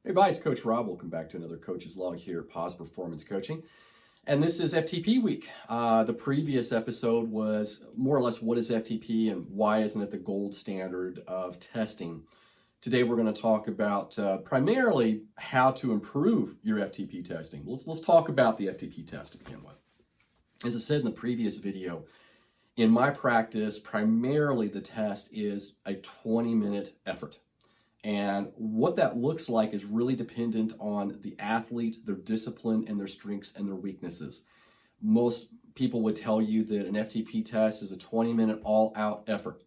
Hey, bye, it's Coach Rob. Welcome back to another Coach's Log here at Pause Performance Coaching. And this is FTP week. The previous episode was more or less what is FTP and why isn't it the gold standard of testing. Today we're going to talk about primarily how to improve your FTP testing. Let's talk about the FTP test to begin with. As I said in the previous video, in my practice, primarily the test is a 20-minute effort. And what that looks like is really dependent on the athlete, their discipline, and their strengths and their weaknesses. Most people would tell you that an FTP test is a 20-minute all-out effort.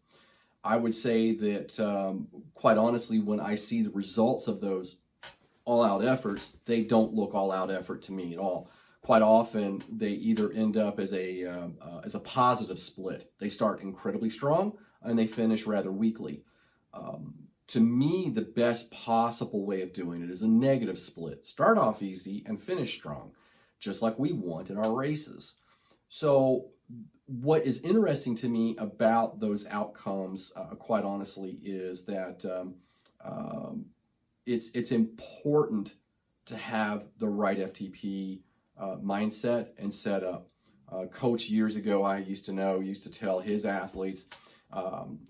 I would say that, quite honestly, when I see the results of those all-out efforts, they don't look all-out effort to me at all. Quite often, they either end up as a positive split. They start incredibly strong, and they finish rather weakly. To me, the best possible way of doing it is a negative split. Start off easy and finish strong, just like we want in our races. So what is interesting to me about those outcomes, quite honestly, is that it's important to have the right FTP mindset and setup. Coach years ago, I used to tell his athletes,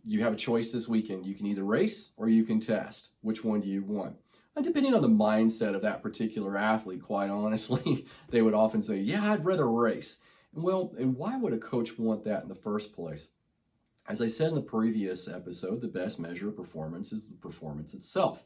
you have a choice this weekend. You can either race or you can test. Which one do you want? And depending on the mindset of that particular athlete, quite honestly, they would often say, yeah, I'd rather race. Well, and why would a coach want that in the first place? As I said in the previous episode, the best measure of performance is the performance itself.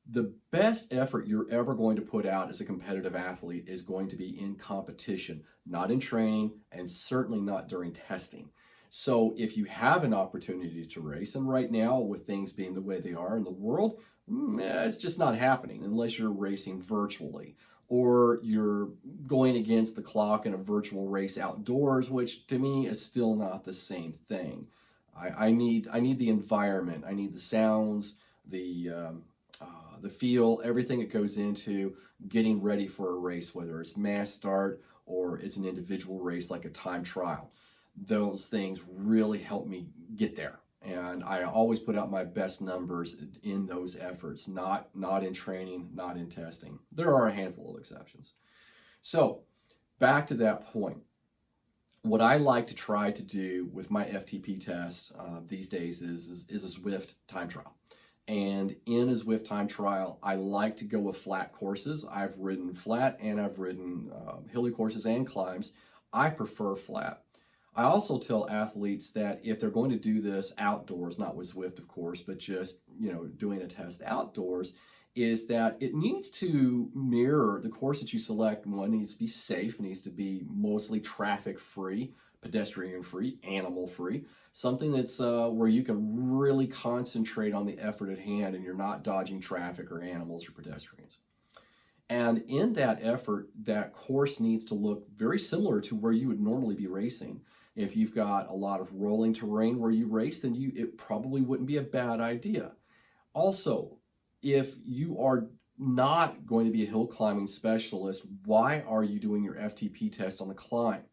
The best effort you're ever going to put out as a competitive athlete is going to be in competition, not in training, and certainly not during testing. So if you have an opportunity to race, and right now with things being the way they are in the world, it's just not happening unless you're racing virtually or you're going against the clock in a virtual race outdoors, which to me is still not the same thing. I need the environment. I need the sounds, the feel, everything that goes into getting ready for a race, whether it's mass start or it's an individual race like a time trial. Those things really help me get there. And I always put out my best numbers in those efforts, not in training, not in testing. There are a handful of exceptions. So back to that point. What I like to try to do with my FTP test these days is a Zwift time trial. And in a Zwift time trial, I like to go with flat courses. I've ridden flat and I've ridden hilly courses and climbs. I prefer flat. I also tell athletes that if they're going to do this outdoors, not with Zwift, of course, but just, doing a test outdoors, is that it needs to mirror the course that you select. One, needs to be safe, needs to be mostly traffic-free, pedestrian-free, animal-free, something that's where you can really concentrate on the effort at hand and you're not dodging traffic or animals or pedestrians. And in that effort, that course needs to look very similar to where you would normally be racing. If you've got a lot of rolling terrain where you race, then it probably wouldn't be a bad idea. Also, if you are not going to be a hill climbing specialist, why are you doing your FTP test on the climb?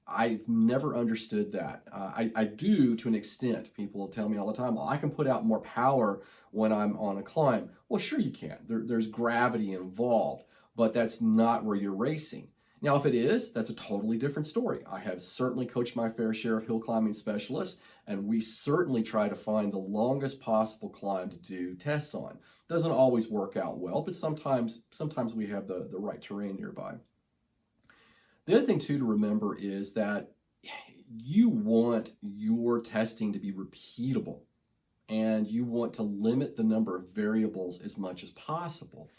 I've never understood that. I do to an extent. People will tell me all the time, well, I can put out more power when I'm on a climb. Well, sure you can. There's gravity involved, but that's not where you're racing. Now, if it is, that's a totally different story. I have certainly coached my fair share of hill climbing specialists, and we certainly try to find the longest possible climb to do tests on. Doesn't always work out well, but sometimes we have the right terrain nearby. The other thing, too, to remember is that you want your testing to be repeatable, and you want to limit the number of variables as much as possible.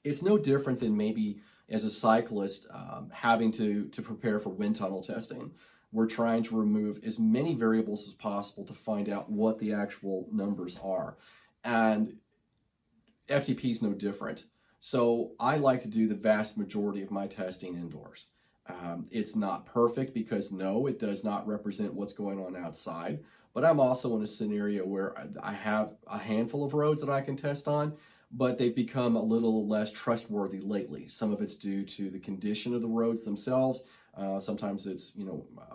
It's no different than maybe as a cyclist having to prepare for wind tunnel testing. We're trying to remove as many variables as possible to find out what the actual numbers are. And FTP is no different. So I like to do the vast majority of my testing indoors. It's not perfect because no, it does not represent what's going on outside. But I'm also in a scenario where I have a handful of roads that I can test on, but they've become a little less trustworthy lately. Some of it's due to the condition of the roads themselves. Sometimes it's,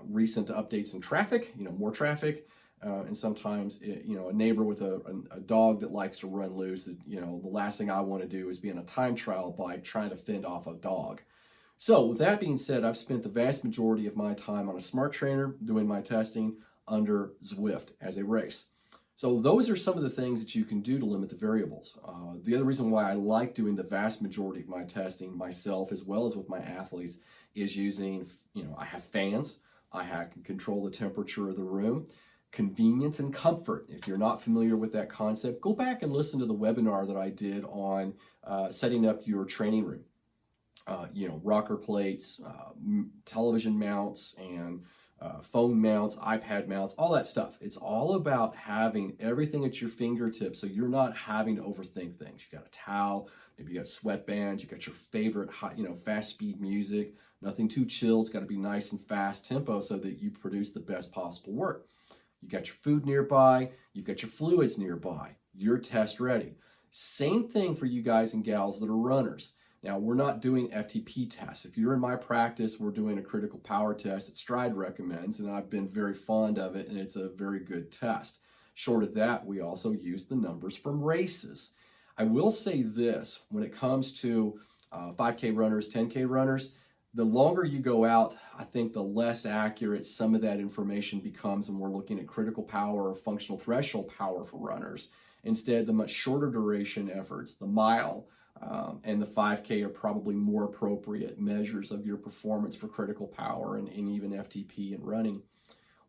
recent updates in traffic, more traffic. and sometimes, a neighbor with a dog that likes to run loose, the last thing I want to do is be in a time trial bike trying to fend off a dog. So with that being said, I've spent the vast majority of my time on a smart trainer doing my testing under Zwift as a race. So those are some of the things that you can do to limit the variables. The other reason why I like doing the vast majority of my testing myself, as well as with my athletes, is using, I have fans, can control the temperature of the room, convenience and comfort. If you're not familiar with that concept, go back and listen to the webinar that I did on setting up your training room. Rocker plates, television mounts, and phone mounts, iPad mounts, all that stuff. It's all about having everything at your fingertips so you're not having to overthink things. You got a towel, maybe you got sweatbands, you got your favorite hot, fast speed music, nothing too chill. It's got to be nice and fast tempo so that you produce the best possible work. You got your food nearby, you've got your fluids nearby, you're test ready. Same thing for you guys and gals that are runners. Now, we're not doing FTP tests. If you're in my practice, we're doing a critical power test that Stride recommends, and I've been very fond of it, and it's a very good test. Short of that, we also use the numbers from races. I will say this, when it comes to 5K runners, 10K runners, the longer you go out, I think the less accurate some of that information becomes when we're looking at critical power or functional threshold power for runners. Instead, the much shorter duration efforts, the mile, and the 5K are probably more appropriate measures of your performance for critical power and even FTP and running.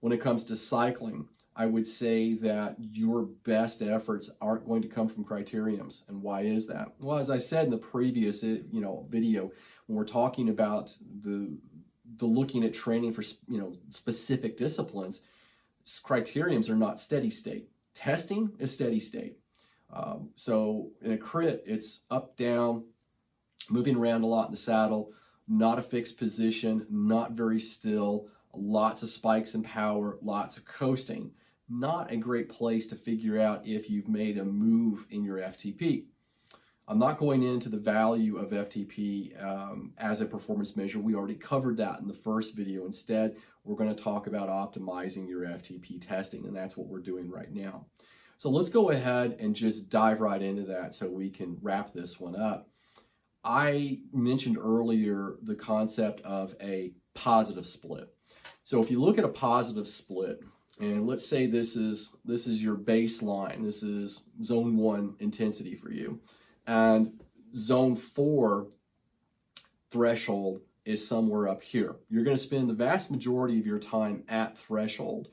When it comes to cycling, I would say that your best efforts aren't going to come from criteriums. And why is that? Well, as I said in the previous video, when we're talking about the looking at training for specific disciplines, criteriums are not steady state. Testing is steady state. So in a crit, it's up, down, moving around a lot in the saddle, not a fixed position, not very still, lots of spikes in power, lots of coasting. Not a great place to figure out if you've made a move in your FTP. I'm not going into the value of FTP as a performance measure. We already covered that in the first video. Instead, we're going to talk about optimizing your FTP testing, and that's what we're doing right now. So let's go ahead and just dive right into that so we can wrap this one up. I mentioned earlier the concept of a positive split. So if you look at a positive split, and let's say this is your baseline, this is zone 1 intensity for you, and zone 4 threshold is somewhere up here. You're going to spend the vast majority of your time at threshold.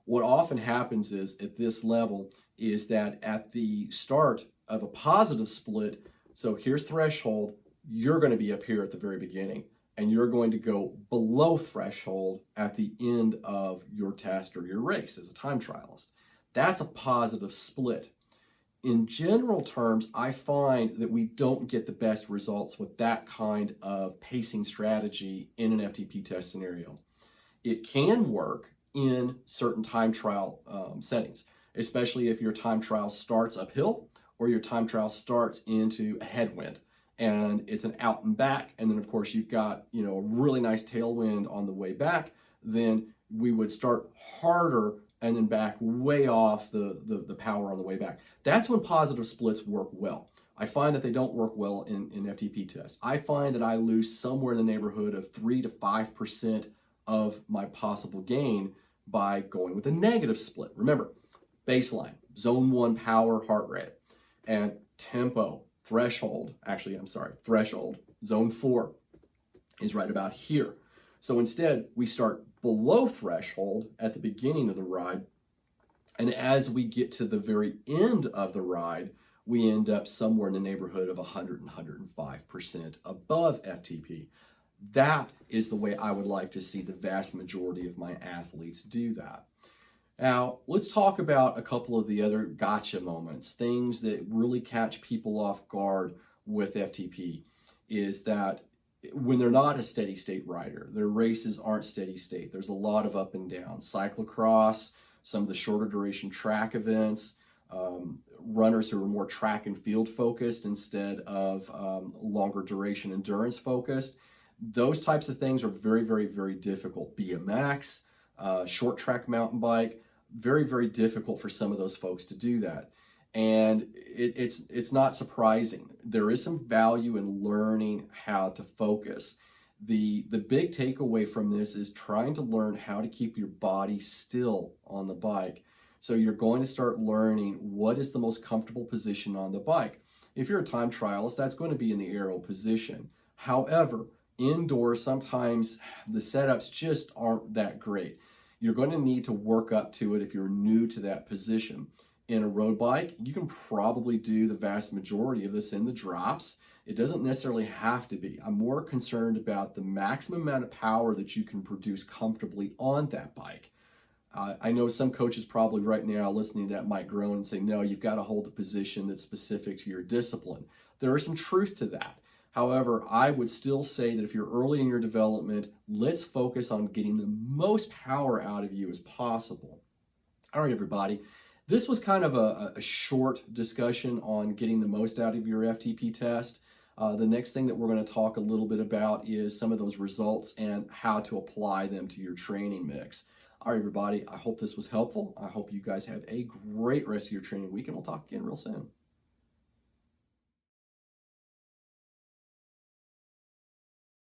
What often happens is at this level is that at the start of a positive split, so here's threshold, you're going to be up here at the very beginning, and you're going to go below threshold at the end of your test or your race as a time trialist. That's a positive split. In general terms, I find that we don't get the best results with that kind of pacing strategy in an FTP test scenario. It can work in certain time trial settings, especially if your time trial starts uphill or your time trial starts into a headwind and it's an out and back, and then of course you've got a really nice tailwind on the way back. Then we would start harder and then back way off the power on the way back. That's when positive splits work well. I find that they don't work well in FTP tests. I find that I lose somewhere in the neighborhood of 3 to 5% of my possible gain by going with a negative split. Remember, baseline, zone 1 power heart rate, and tempo, threshold, zone 4 is right about here. So instead, we start below threshold at the beginning of the ride, and as we get to the very end of the ride, we end up somewhere in the neighborhood of 100 and 105% above FTP. That is the way I would like to see the vast majority of my athletes do that. Now, let's talk about a couple of the other gotcha moments, things that really catch people off guard with FTP, is that when they're not a steady state rider, their races aren't steady state. There's a lot of up and down. Cyclocross, some of the shorter duration track events, runners who are more track and field focused instead of longer duration endurance focused. Those types of things are very, very, very difficult. BMX, short track mountain bike, very, very difficult for some of those folks to do that. And it's not surprising. There is some value in learning how to focus. The big takeaway from this is trying to learn how to keep your body still on the bike. So you're going to start learning what is the most comfortable position on the bike. If you're a time trialist, that's going to be in the aero position. However, indoors, sometimes the setups just aren't that great. You're going to need to work up to it if you're new to that position. In a road bike, you can probably do the vast majority of this in the drops. It doesn't necessarily have to be. I'm more concerned about the maximum amount of power that you can produce comfortably on that bike. I know some coaches probably right now listening to that might groan and say, no, you've got to hold a position that's specific to your discipline. There is some truth to that. However, I would still say that if you're early in your development, let's focus on getting the most power out of you as possible. All right, everybody. This was kind of a short discussion on getting the most out of your FTP test. The next thing that we're going to talk a little bit about is some of those results and how to apply them to your training mix. All right, everybody, I hope this was helpful. I hope you guys have a great rest of your training week, and we'll talk again real soon.